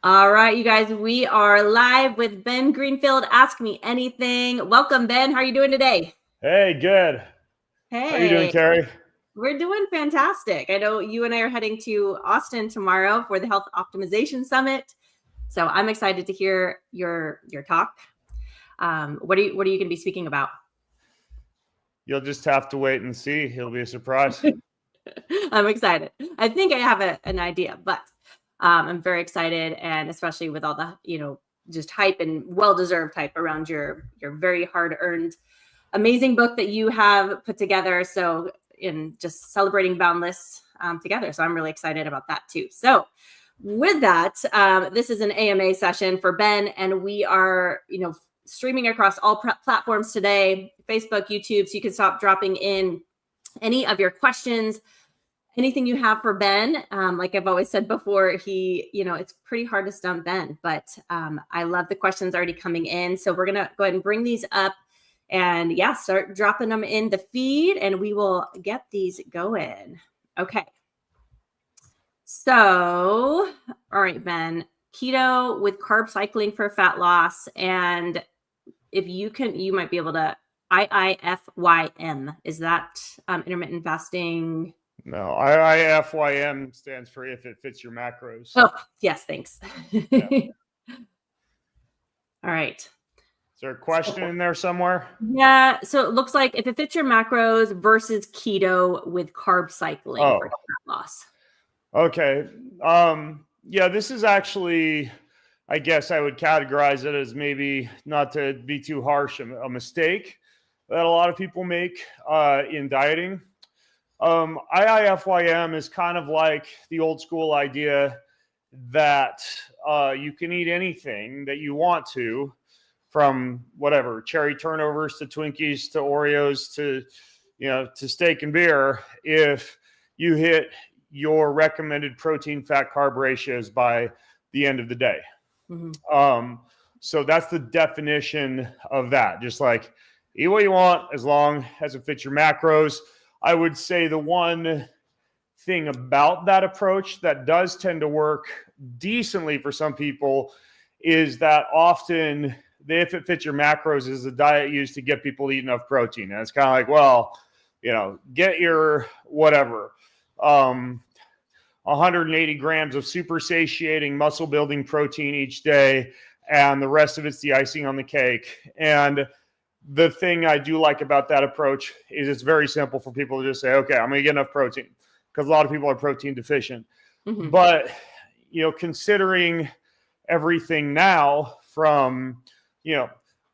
All right, you guys, we are live with Ben Greenfield. Ask Me Anything. Welcome, Ben. How are you doing today? Hey, good. How you doing, Hey, Karie? we're doing fantastic. I know you and I are heading to Austin tomorrow for the Health Optimization Summit. So I'm excited to hear your talk. What are you going to be speaking about? You'll just have to wait and see. It'll be a surprise. I'm excited. I think I have an idea, but I'm very excited, and especially with all the just hype and well-deserved hype around your very hard-earned, amazing book that you have put together. So in just celebrating Boundless together. So I'm really excited about that too. So with that, this is an AMA session for Ben, and we are streaming across all platforms today, Facebook, YouTube. So you can stop dropping in any of your questions, anything you have for Ben. Like I've always said before, it's pretty hard to stump Ben, but I love the questions already coming in. So we're going to go ahead and bring these up and start dropping them in the feed, and we will get these going. Okay. So, all right, Ben, keto with carb cycling for fat loss. And if you might be able to, IIFYM, is that intermittent fasting? No, IIFYM stands for if it fits your macros. Oh, yes, thanks. Yeah. All right. Is there a question in there somewhere? Yeah, so it looks like if it fits your macros versus keto with carb cycling for fat loss. Okay. Yeah, this is actually, I guess I would categorize it as, maybe not to be too harsh, a mistake that a lot of people make in dieting. IIFYM is kind of like the old school idea that you can eat anything that you want to, from whatever, cherry turnovers to Twinkies to Oreos to steak and beer, if you hit your recommended protein fat carb ratios by the end of the day. Mm-hmm. So that's the definition of that. Just like, eat what you want as long as it fits your macros. I would say the one thing about that approach that does tend to work decently for some people is that often if it fits your macros is a diet used to get people to eat enough protein. And it's kind of like, well, get your whatever, 180 grams of super satiating muscle building protein each day, and the rest of it's the icing on the cake. And the thing I do like about that approach is it's very simple for people to just say, okay, I'm going to get enough protein, because a lot of people are protein deficient. Mm-hmm. But, considering everything now from,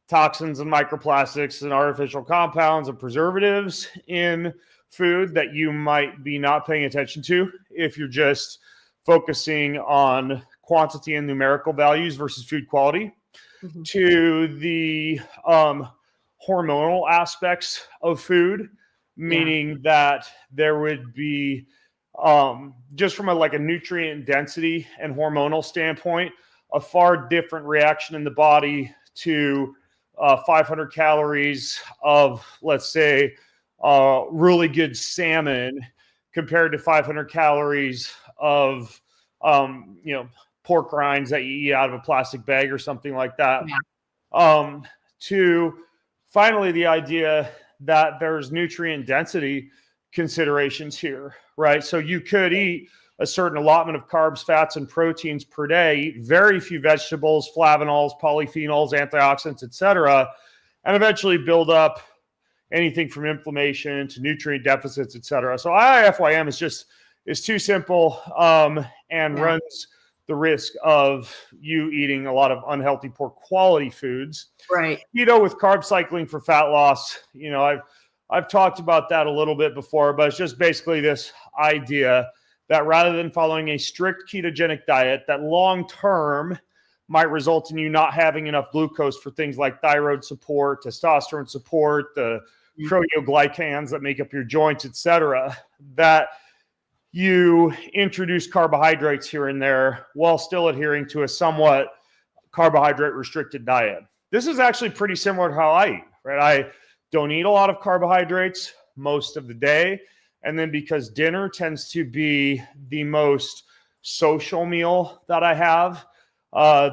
toxins and microplastics and artificial compounds and preservatives in food that you might be not paying attention to if you're just focusing on quantity and numerical values versus food quality, mm-hmm. to the hormonal aspects of food, meaning that there would be just from a nutrient density and hormonal standpoint, a far different reaction in the body to 500 calories of, let's say, really good salmon compared to 500 calories of, pork rinds that you eat out of a plastic bag or something like that. Yeah. To finally the idea that there's nutrient density considerations here, right? So you could eat a certain allotment of carbs, fats, and proteins per day, eat very few vegetables, flavonols, polyphenols, antioxidants, etc., and eventually build up anything from inflammation to nutrient deficits, etc. So IIFYM is too simple and runs the risk of you eating a lot of unhealthy, poor quality foods. Right. Keto with carb cycling for fat loss, I've talked about that a little bit before, but it's just basically this idea that rather than following a strict ketogenic diet that long-term might result in you not having enough glucose for things like thyroid support, testosterone support, the proteoglycans that make up your joints, etc., that you introduce carbohydrates here and there while still adhering to a somewhat carbohydrate restricted diet. This is actually pretty similar to how I eat, right? I don't eat a lot of carbohydrates most of the day. And then because dinner tends to be the most social meal that I have,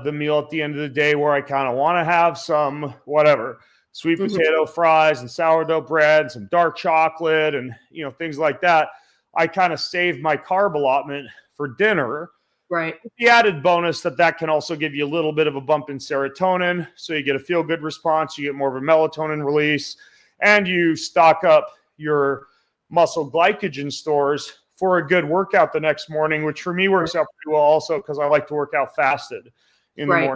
the meal at the end of the day where I kind of want to have some whatever sweet potato fries and sourdough bread, and some dark chocolate, and things like that. I kind of save my carb allotment for dinner. Right. The added bonus that can also give you a little bit of a bump in serotonin, so you get a feel-good response, you get more of a melatonin release, and you stock up your muscle glycogen stores for a good workout the next morning, which for me works out pretty well also because I like to work out fasted in the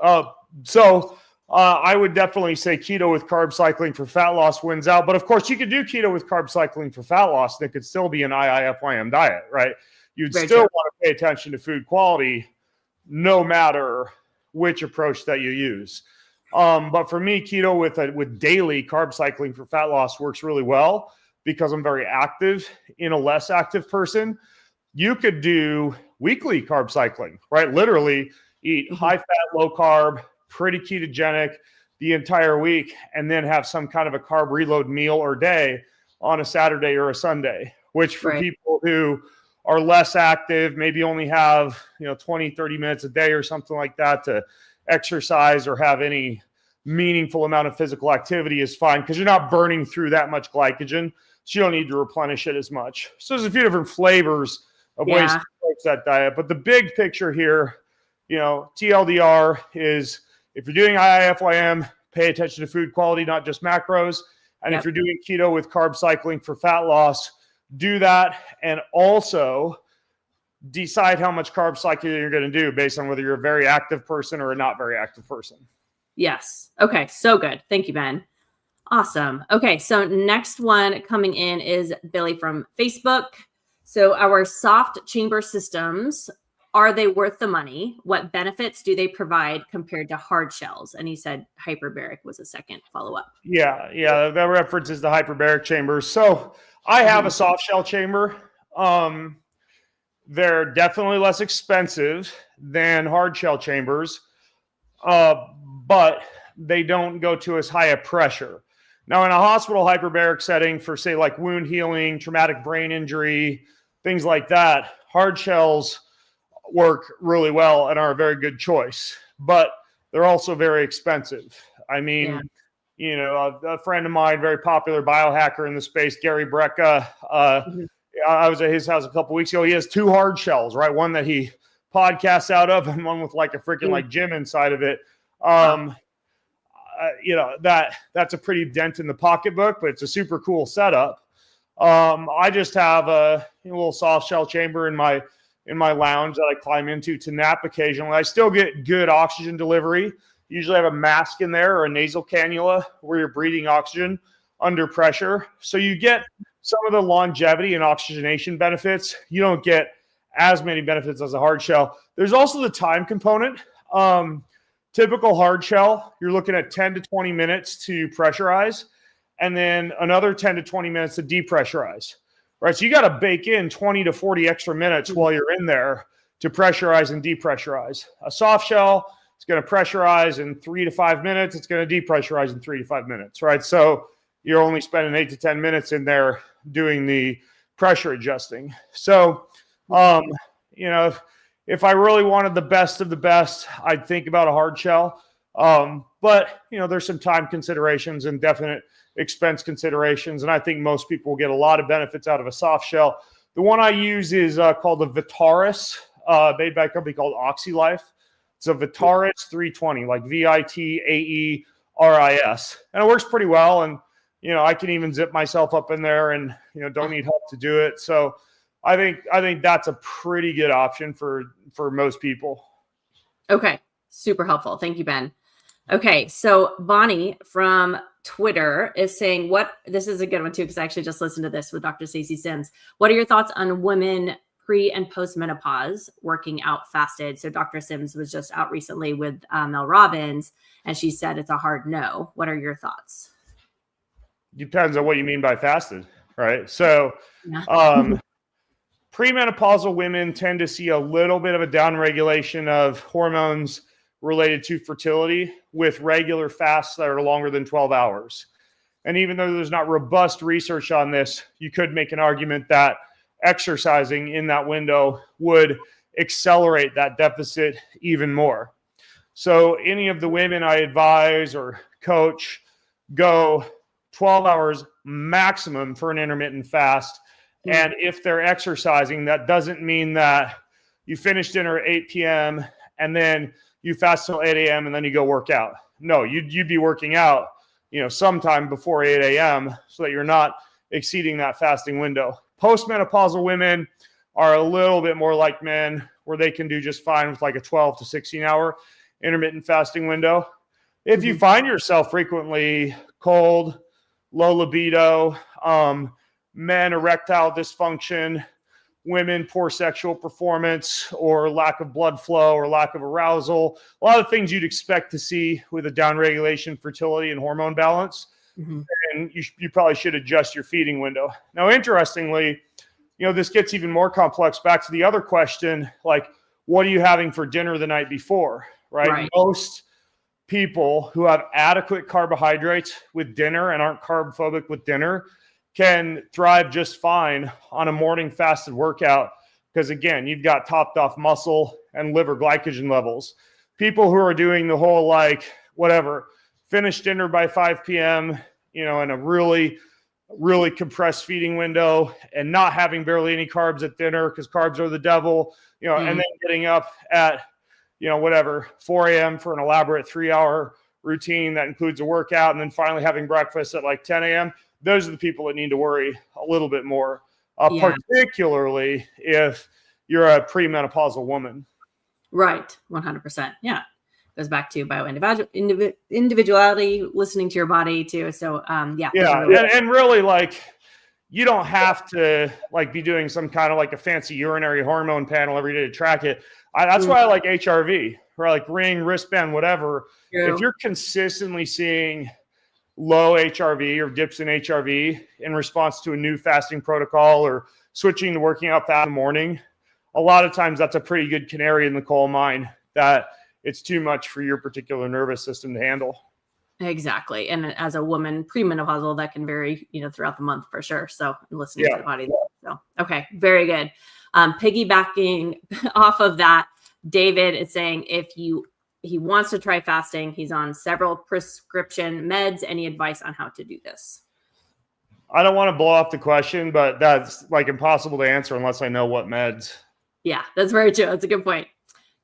morning. So I would definitely say keto with carb cycling for fat loss wins out. But of course, you could do keto with carb cycling for fat loss, and it could still be an IIFYM diet, right? You'd still want to pay attention to food quality no matter which approach that you use. But for me, keto with daily carb cycling for fat loss works really well because I'm very active in a less active person. You could do weekly carb cycling, right? Literally eat high fat, low carb, pretty ketogenic the entire week, and then have some kind of a carb reload meal or day on a Saturday or a Sunday, which for people who are less active, maybe only have 20, 30 minutes a day or something like that to exercise or have any meaningful amount of physical activity is fine because you're not burning through that much glycogen, so you don't need to replenish it as much. So there's a few different flavors of ways to approach that diet. But the big picture here, TLDR is if you're doing IIFYM, pay attention to food quality, not just macros. And if you're doing keto with carb cycling for fat loss, do that. And also decide how much carb cycling you're going to do based on whether you're a very active person or a not very active person. Yes. Okay. So good. Thank you, Ben. Awesome. Okay. So next one coming in is Billy from Facebook. So our soft chamber systems, are they worth the money? What benefits do they provide compared to hard shells? And he said hyperbaric was a second follow-up. Yeah. That references the hyperbaric chambers. So I have a soft shell chamber. They're definitely less expensive than hard shell chambers, but they don't go to as high a pressure. Now, in a hospital hyperbaric setting for, say, like wound healing, traumatic brain injury, things like that, hard shells work really well and are a very good choice, but they're also very expensive. I mean, a friend of mine, very popular biohacker in the space, Gary Brecka, I was at his house a couple weeks ago. He has 2 hard shells, right? One that he podcasts out of and one with like a freaking like gym inside of it. That's a pretty dent in the pocketbook, but it's a super cool setup. I just have a little soft shell chamber in my lounge that I climb into to nap occasionally. I still get good oxygen delivery. Usually have a mask in there or a nasal cannula where you're breathing oxygen under pressure. So you get some of the longevity and oxygenation benefits. You don't get as many benefits as a hard shell. There's also the time component. Typical hard shell, you're looking at 10 to 20 minutes to pressurize, and then another 10 to 20 minutes to depressurize, right? So you got to bake in 20 to 40 extra minutes while you're in there to pressurize and depressurize. A soft shell, it's going to pressurize in 3 to 5 minutes. It's going to depressurize in 3 to 5 minutes, right? So you're only spending 8 to 10 minutes in there doing the pressure adjusting. So, if I really wanted the best of the best, I'd think about a hard shell. But there's some time considerations and definite expense considerations. And I think most people will get a lot of benefits out of a soft shell. The one I use is called the Vitaris, made by a company called OxyLife. It's a Vitaris 320, like Vitaeris. And it works pretty well. And, I can even zip myself up in there and, don't need help to do it. So I think that's a pretty good option for most people. Okay. Super helpful. Thank you, Ben. Okay. So Bonnie from Twitter is saying this is a good one too, because I actually just listened to this with Dr. Stacey Sims. What are your thoughts on women pre and post menopause working out fasted? So Dr. Sims was just out recently with Mel Robbins, and she said it's a hard no. What are your thoughts? Depends on what you mean by fasted, right? So, premenopausal women tend to see a little bit of a downregulation of hormones related to fertility with regular fasts that are longer than 12 hours. And even though there's not robust research on this, you could make an argument that exercising in that window would accelerate that deficit even more. So any of the women I advise or coach, go 12 hours maximum for an intermittent fast. And if they're exercising, that doesn't mean that you finish dinner at 8 p.m. and then you fast till 8 a.m. and then you go work out. No, you'd be working out, sometime before 8 a.m. so that you're not exceeding that fasting window. Postmenopausal women are a little bit more like men, where they can do just fine with like a 12 to 16 hour intermittent fasting window. If you find yourself frequently cold, low libido, men erectile dysfunction, women poor sexual performance, or lack of blood flow or lack of arousal, a lot of things you'd expect to see with a downregulation, fertility, and hormone balance. And you probably should adjust your feeding window. Now, interestingly, this gets even more complex. Back to the other question, like, what are you having for dinner the night before, right? Most people who have adequate carbohydrates with dinner and aren't carb phobic with dinner can thrive just fine on a morning fasted workout, because again, you've got topped off muscle and liver glycogen levels. People who are doing the whole finish dinner by 5 p.m., in a really, really compressed feeding window, and not having barely any carbs at dinner because carbs are the devil, and then getting up at 4 a.m. for an elaborate 3-hour routine that includes a workout, and then finally having breakfast at like 10 a.m. Those are the people that need to worry a little bit more, particularly if you're a premenopausal woman. Right. 100%. Yeah. Goes back to individuality, listening to your body too. So, and really, like, you don't have to be doing some kind of a fancy urinary hormone panel every day to track it. That's why I like HRV, or like ring, wristband, whatever. If you're consistently seeing low HRV or dips in HRV in response to a new fasting protocol or switching to working out fast in the morning, a lot of times that's a pretty good canary in the coal mine that it's too much for your particular nervous system to handle. Exactly. And as a woman, premenopausal, that can vary, throughout the month for sure. So listening to the body. So, okay. Very good. Piggybacking off of that, David is saying he wants to try fasting. He's on several prescription meds. Any advice on how to do this? I don't want to blow off the question, but that's impossible to answer unless I know what meds. Yeah, that's very true. That's a good point.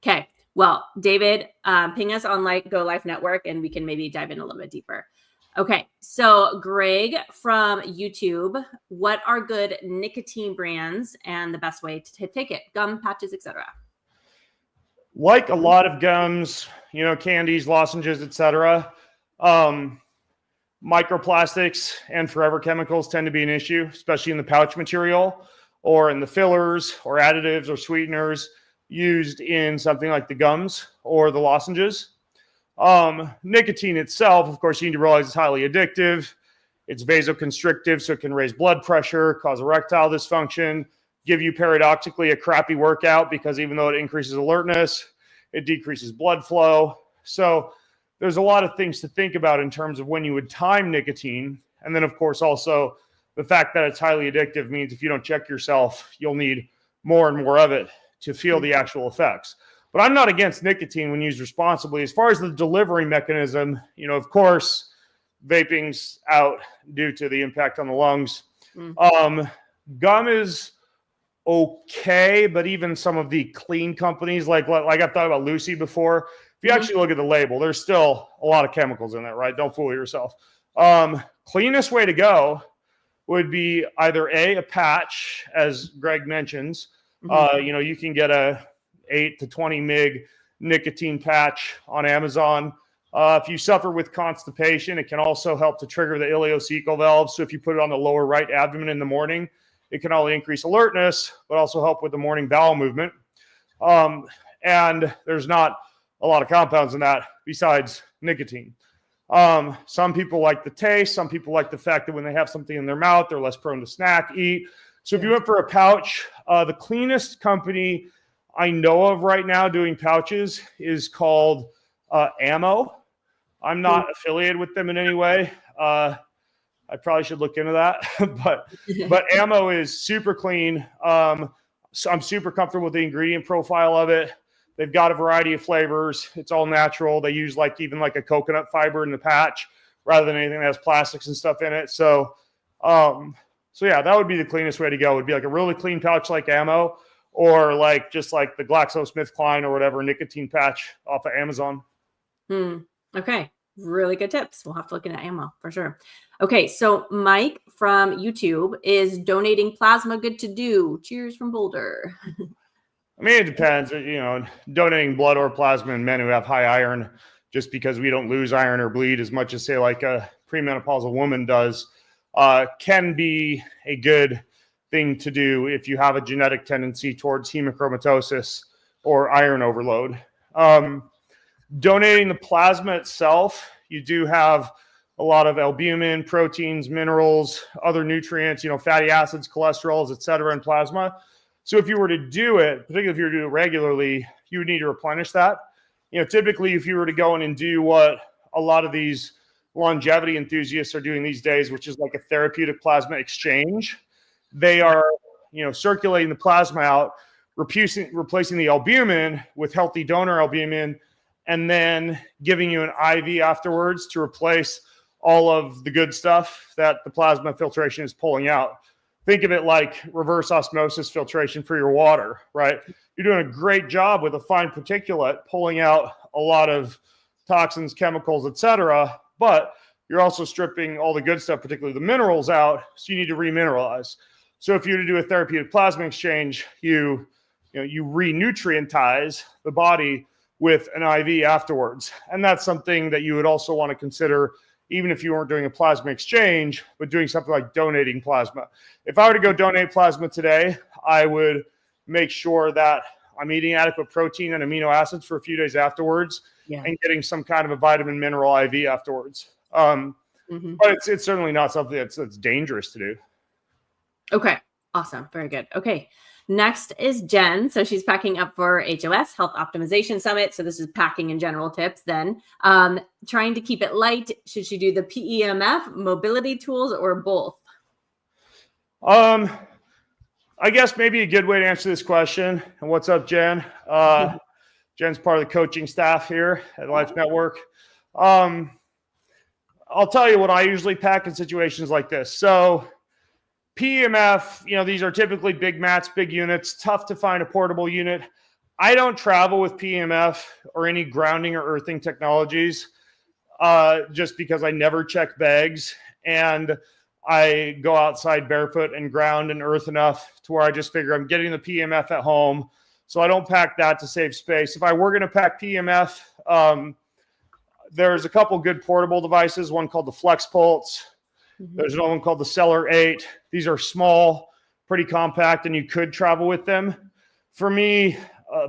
Okay. Well, David, ping us on Go Life Network and we can maybe dive in a little bit deeper. Okay. So Greg from YouTube, what are good nicotine brands and the best way to take it? Gum, patches, etc. Like a lot of gums, candies, lozenges, etc. Microplastics and forever chemicals tend to be an issue, especially in the pouch material or in the fillers or additives or sweeteners used in something like the gums or the lozenges. Nicotine itself, of course, you need to realize it's highly addictive. It's vasoconstrictive, so it can raise blood pressure, cause erectile dysfunction, give you paradoxically a crappy workout because even though it increases alertness, it decreases blood flow. So there's a lot of things to think about in terms of when you would time nicotine. And then, of course, also the fact that it's highly addictive means if you don't check yourself, you'll need more and more of it to feel the actual effects. But I'm not against nicotine when used responsibly. As far as the delivery mechanism, of course, vaping's out due to the impact on the lungs. Gum is okay, but even some of the clean companies, like I've thought about Lucy before, if you actually look at the label, there's still a lot of chemicals in there, right? Don't fool yourself. Cleanest way to go would be either a patch, as Greg mentions. You can get a 8 to 20 mg nicotine patch on Amazon. If you suffer with constipation, it can also help to trigger the ileocecal valve. So if you put it on the lower right abdomen in the morning, it can only increase alertness, but also help with the morning bowel movement. And there's not a lot of compounds in that besides nicotine. Some people like the taste. Some people like the fact that when they have something in their mouth, they're less prone to snack, eat. So if you went for a pouch, the cleanest company I know of right now doing pouches is called Ammo. I'm not affiliated with them in any way. I probably should look into that, but Ammo is super clean. So I'm super comfortable with the ingredient profile of it. They've got a variety of flavors. It's all natural. They use even like a coconut fiber in the patch rather than anything that has plastics and stuff in it. So yeah, that would be the cleanest way to go. It would be like a really clean pouch like ammo, or just like the GlaxoSmithKline or whatever nicotine patch off of Amazon. Okay. Really good tips. We'll have to look into ammo for sure. Okay. So Mike from YouTube is donating plasma good to do. Cheers from Boulder. I mean, it depends. Donating blood or plasma in men who have high iron, just because we don't lose iron or bleed as much as, say, like a premenopausal woman does, can be a good thing to do if you have a genetic tendency towards hemochromatosis or iron overload. Donating the plasma itself, you do have a lot of albumin, proteins, minerals, other nutrients, fatty acids, cholesterols, et cetera, in plasma. So if you were to do it, particularly if you were to do it regularly, you would need to replenish that. Typically, if you were to go in and do what a lot of these longevity enthusiasts are doing these days, which is like a therapeutic plasma exchange, they are, circulating the plasma out, replacing the albumin with healthy donor albumin, and then giving you an IV afterwards to replace all of the good stuff that the plasma filtration is pulling out. Think of it like reverse osmosis filtration for your water, right? You're doing a great job with a fine particulate, pulling out a lot of toxins, chemicals, et cetera, but you're also stripping all the good stuff, particularly the minerals, out, so you need to remineralize. So if you were to do a therapeutic plasma exchange, you re-nutrientize the body with an IV afterwards. And that's something that you would also want to consider, even if you weren't doing a plasma exchange, but doing something like donating plasma. If I were to go donate plasma today, I would make sure that I'm eating adequate protein and amino acids for a few days afterwards, and getting some kind of a vitamin mineral IV afterwards. But it's certainly not something that's dangerous to do. Okay. Awesome. Very good. Okay. Next is Jen. So she's packing up for HOS, Health Optimization Summit. So this is packing in general tips then. Trying to keep it light. Should she do the PEMF, mobility tools, or both? I guess maybe a good way to answer this question. And what's up, Jen? Jen's part of the coaching staff here at Life Network. I'll tell you what I usually pack in situations like this. So PEMF, these are typically big mats, big units, tough to find a portable unit. I don't travel with PEMF or any grounding or earthing technologies, just because I never check bags, and I go outside barefoot and ground and earth enough to where I just figure I'm getting the PEMF at home. So I don't pack that to save space. If I were going to pack PEMF, there's a couple good portable devices, one called the Flex Pulse. There's another one called the Cellar 8. These are small, pretty compact, and you could travel with them. For me,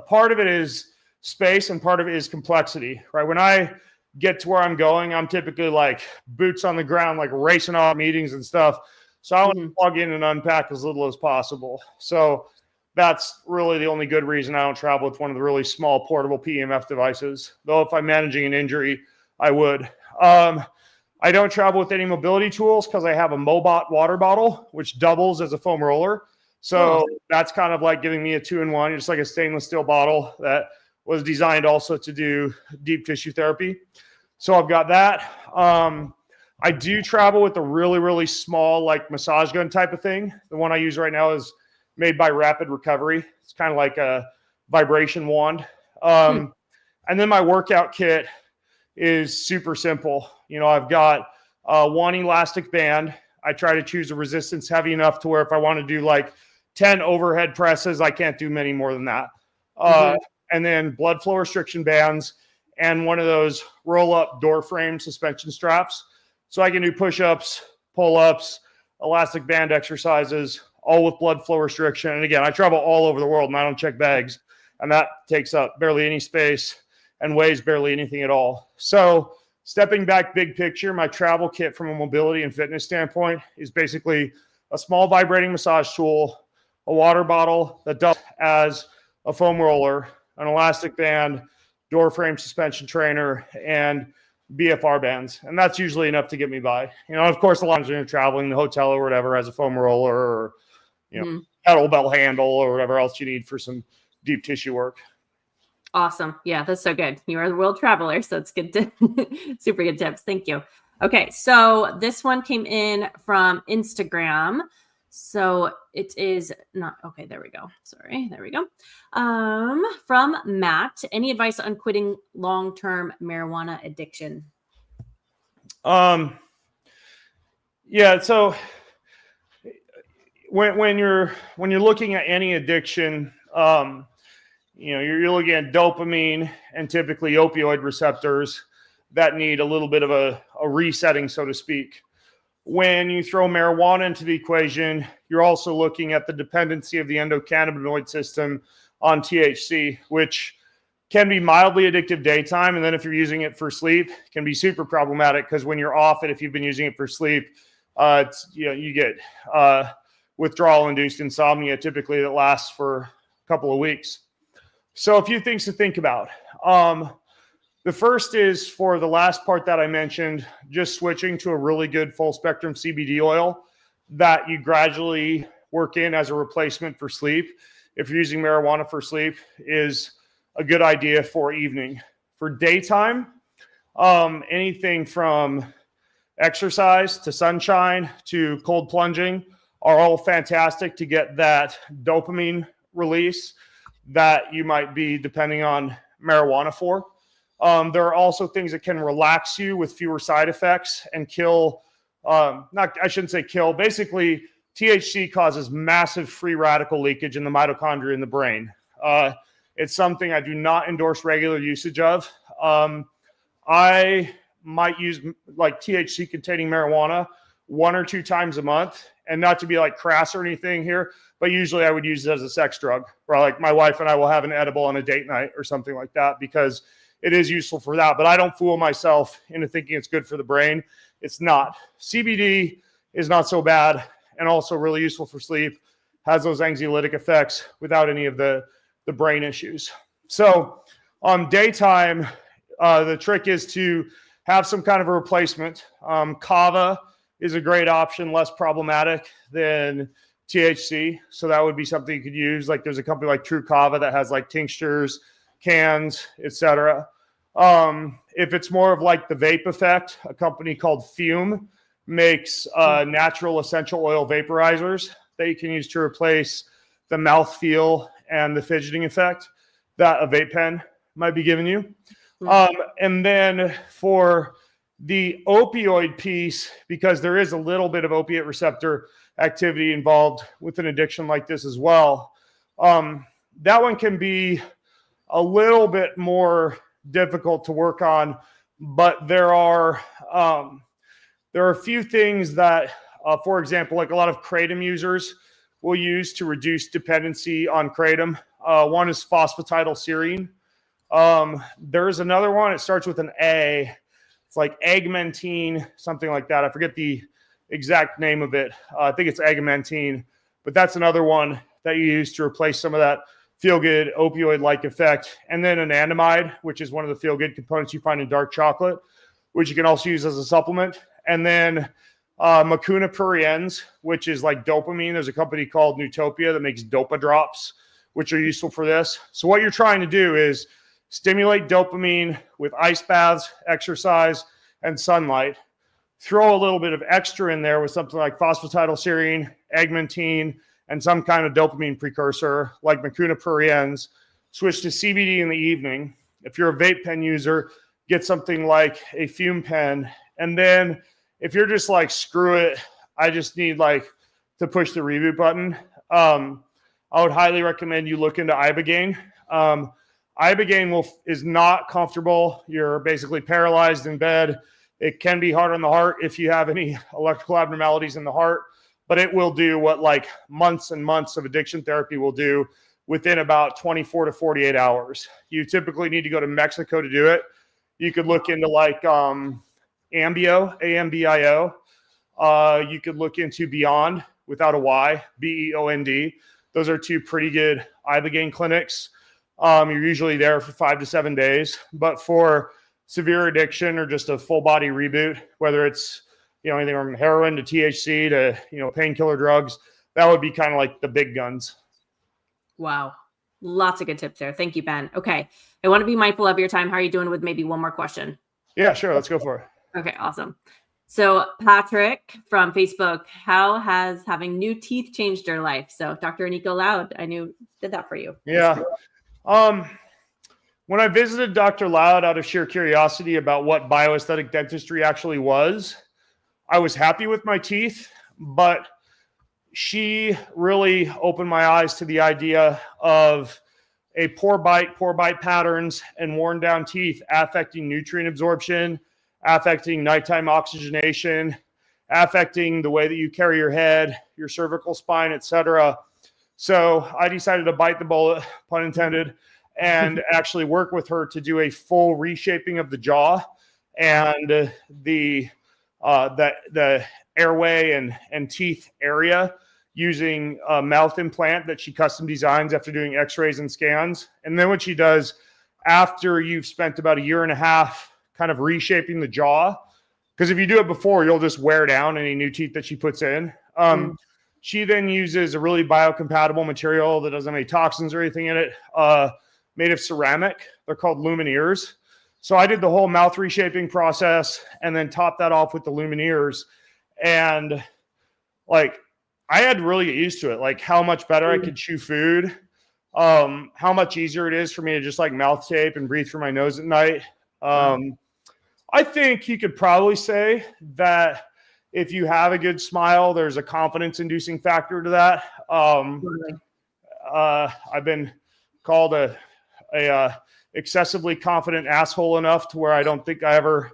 part of it is space and part of it is complexity, right? When I get to where I'm going, I'm typically like boots on the ground, like racing off meetings and stuff. So I want to plug in and unpack as little as possible. So that's really the only good reason I don't travel with one of the really small portable PEMF devices. Though if I'm managing an injury, I would. I don't travel with any mobility tools because I have a Mobot water bottle, which doubles as a foam roller. So that's kind of like giving me a 2-in-1, just like a stainless steel bottle that was designed also to do deep tissue therapy. So I've got that. I do travel with a really, really small, like massage gun type of thing. The one I use right now is made by Rapid Recovery. It's kind of like a vibration wand. And then my workout kit is super simple. I've got one elastic band. I try to choose a resistance heavy enough to where if I want to do like 10 overhead presses, I can't do many more than that. And then blood flow restriction bands and one of those roll-up door frame suspension straps. So I can do push-ups, pull-ups, elastic band exercises, all with blood flow restriction. And again, I travel all over the world and I don't check bags. And that takes up barely any space and weighs barely anything at all. So stepping back big picture, my travel kit from a mobility and fitness standpoint is basically a small vibrating massage tool, a water bottle that doubles as a foam roller, an elastic band, door frame suspension trainer, and BFR bands. And that's usually enough to get me by. Of course, a lot of times when you're traveling, the hotel or whatever has a foam roller or, kettlebell handle or whatever else you need for some deep tissue work. Awesome. Yeah, that's so good. You are the world traveler, so it's good to super good tips. Thank you. Okay, so this one came in from Instagram. So it is not okay. There we go. Sorry, there we go. From Matt, any advice on quitting long-term marijuana addiction? Yeah. So when you're looking at any addiction, you're looking at dopamine and typically opioid receptors that need a little bit of a resetting, so to speak. When you throw marijuana into the equation, you're also looking at the dependency of the endocannabinoid system on THC, which can be mildly addictive daytime. And then if you're using it for sleep, it can be super problematic because when you're off it, if you've been using it for sleep, you get withdrawal-induced insomnia typically that lasts for a couple of weeks. So a few things to think about. The first is for the last part that I mentioned, just switching to a really good full spectrum CBD oil that you gradually work in as a replacement for sleep. If you're using marijuana for sleep, is a good idea for evening. For daytime, anything from exercise to sunshine to cold plunging are all fantastic to get that dopamine release that you might be depending on marijuana for. There are also things that can relax you with fewer side effects and kill, I shouldn't say kill, basically THC causes massive free radical leakage in the mitochondria in the brain. It's something I do not endorse regular usage of. I might use like THC containing marijuana 1 or 2 times a month, and not to be like crass or anything here, but usually I would use it as a sex drug, where like my wife and I will have an edible on a date night or something like that, because it is useful for that. But I don't fool myself into thinking it's good for the brain. It's not. CBD is not so bad and also really useful for sleep, has those anxiolytic effects without any of the brain issues. So daytime, the trick is to have some kind of a replacement. Kava is a great option, less problematic than THC. So that would be something you could use. Like there's a company like True Kava that has like tinctures, cans, etc. If it's more of like the vape effect, a company called Fume makes natural essential oil vaporizers that you can use to replace the mouthfeel and the fidgeting effect that a vape pen might be giving you. And then for the opioid piece, because there is a little bit of opiate receptor activity involved with an addiction like this as well, that one can be a little bit more difficult to work on, but there are a few things that, for example, like a lot of kratom users will use to reduce dependency on kratom. One is phosphatidylserine. There's another one. It starts with an A. It's like agmentine, something like that. I forget the exact name of it. I think it's agmentine, but that's another one that you use to replace some of that feel-good opioid-like effect. And then anandamide, which is one of the feel-good components you find in dark chocolate, which you can also use as a supplement. And then Mucuna pruriens, which is like dopamine. There's a company called Newtopia that makes dopa drops, which are useful for this. So what you're trying to do is stimulate dopamine with ice baths, exercise, and sunlight. Throw a little bit of extra in there with something like phosphatidylserine, agmentine, and some kind of dopamine precursor like Mucuna pruriens. Switch to CBD in the evening. If you're a vape pen user, get something like a Fume pen. And then if you're just like, screw it, I just need like to push the reboot button, I would highly recommend you look into Ibogaine. Ibogaine is not comfortable. You're basically paralyzed in bed. It can be hard on the heart if you have any electrical abnormalities in the heart, but it will do what like months and months of addiction therapy will do within about 24 to 48 hours. You typically need to go to Mexico to do it. You could look into like Ambio, AMBIO. You could look into Beyond without a Y, BEOND. Those are 2 pretty good Ibogaine clinics. You're usually there for 5 to 7 days, but for severe addiction or just a full body reboot, whether it's, anything from heroin to THC to, painkiller drugs, that would be kind of like the big guns. Wow. Lots of good tips there. Thank you, Ben. Okay. I want to be mindful of your time. How are you doing with maybe one more question? Yeah, sure. Let's go for it. Okay, awesome. So Patrick from Facebook, how has having new teeth changed your life? So Dr. Nico Loud, I knew did that for you. Yeah. When I visited Dr. Loud out of sheer curiosity about what bioaesthetic dentistry actually was, I was happy with my teeth, but she really opened my eyes to the idea of a poor bite patterns, and worn down teeth affecting nutrient absorption, affecting nighttime oxygenation, affecting the way that you carry your head, your cervical spine, etc. So I decided to bite the bullet, pun intended, and actually work with her to do a full reshaping of the jaw and the airway and teeth area, using a mouth implant that she custom designs after doing x-rays and scans. And then what she does after you've spent about 1.5 years kind of reshaping the jaw, because if you do it before, you'll just wear down any new teeth that she puts in. She then uses a really biocompatible material that doesn't have any toxins or anything in it, made of ceramic. They're called lumineers. So I did the whole mouth reshaping process and then topped that off with the lumineers. And like, I had to really get used to it, like how much better I could chew food, how much easier it is for me to just like mouth tape and breathe through my nose at night. I think you could probably say that if you have a good smile, there's a confidence-inducing factor to that. I've been called a excessively confident asshole enough to where I don't think I ever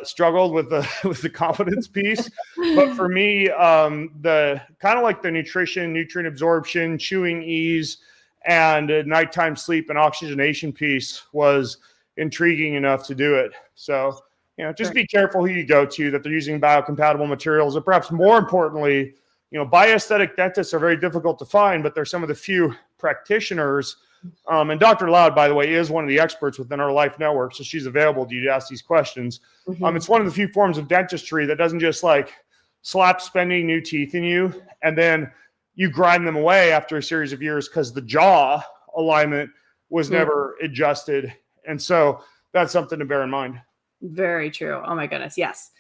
struggled with the confidence piece. But for me, the kind of like the nutrition, nutrient absorption, chewing ease, and nighttime sleep and oxygenation piece was intriguing enough to do it. So, just be careful who you go to, that they're using biocompatible materials, or perhaps more importantly, bioaesthetic dentists are very difficult to find, but they're some of the few practitioners. And Dr. Loud, by the way, is one of the experts within our Life Network, so she's available to you to ask these questions. It's one of the few forms of dentistry that doesn't just like slap spending new teeth in you and then you grind them away after a series of years because the jaw alignment was never adjusted. And so that's something to bear in mind. Very true. Oh my goodness. Yes.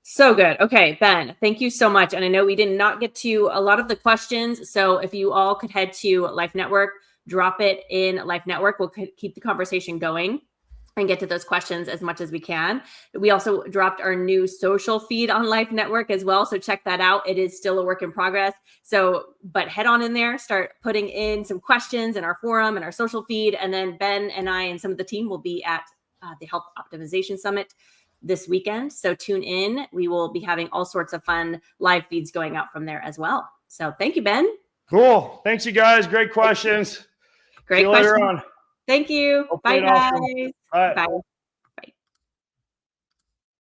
So good. Okay, Ben, thank you so much. And I know we did not get to a lot of the questions. So if you all could head to Life Network, drop it in Life Network, we'll keep the conversation going and get to those questions as much as we can. We also dropped our new social feed on Life Network as well. So check that out. It is still a work in progress. But head on in there, start putting in some questions in our forum and our social feed. And then Ben and I and some of the team will be at the Health Optimization Summit this weekend. So tune in. We will be having all sorts of fun live feeds going out from there as well. So thank you, Ben. Cool. Thanks, you guys. Great questions. Great question. On. Thank you. Hopefully Bye, guys. Awesome. Bye. Bye.